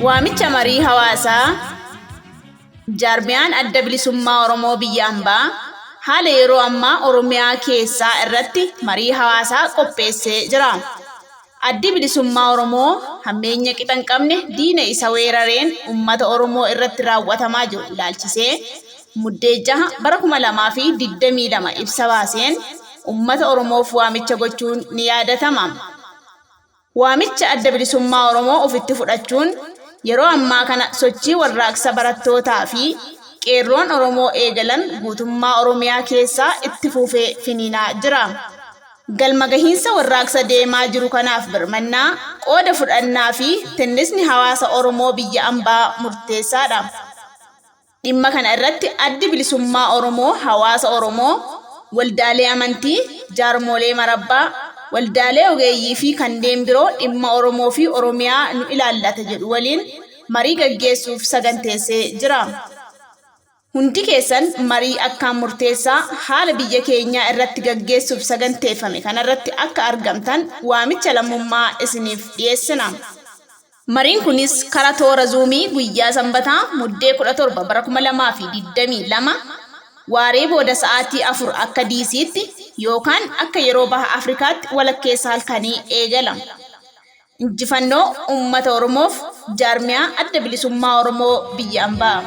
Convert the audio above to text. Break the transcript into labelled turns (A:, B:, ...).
A: Waamicha marii hawaasaa Jaarmiyaan adda bilisummaa Oromoo biyya ambaa haala yeroo ammaa Oromiyaa keessaa irratti marii hawaasaa qopheessee jira. Addi bilisummaa Oromoo hammeenya qixa hin qabne diina isa weerareen uummata Oromoo irratti raawwatamaa jiru ilaalchisee muddee 6 bara 2022 ibsa baaseen uummata Oromoof waamicha gochuun ni yaadatama. Waamicha adda bilisummaa Oromoo ofitti fudhachuun yeroo ammaa kana sochii warraaqsa barattootaa fi qeerroon Oromoo eegalan guutummaa Oromiyaa keessaa itti fufee finiinaa jira. Galma gahiinsa warraaqsa deemaa jiru kanaaf birmannaa qooda fudhannaa fi tinnisni hawaasa Oromoo biyya ambaa murteessaadha. Dhimma kana irratti addi bilisummaa Oromoo hawaasa Oromoo waldaalee amantii, jaarmolee marabbaa, waldaalee ogeeyyii fi kanneen biroo dhimma Oromoo fi Oromiyaa nu ilaallata jedhu waliin marii gaggeessuuf saganteessee jira. Hundi keessan marii akkaan murteessaa haala biyya keenyaa irratti gaggeessuuf saganteeffame kanarratti akka argamtan waamicha lammummaa isiniif dhiyeessina. Mariin kunis karaa toora zuumii guyyaa Sanbataa muddee 17 bara 2022 waaree booda sa'aatii 4 akka diisiitti yookaan akka yeroo baha Afrikaatti walakkeessa halkanii eegala. Injifannoo uummata Oromoof jaarmiyaa adda bilisummaa Oromoo biyya ambaa.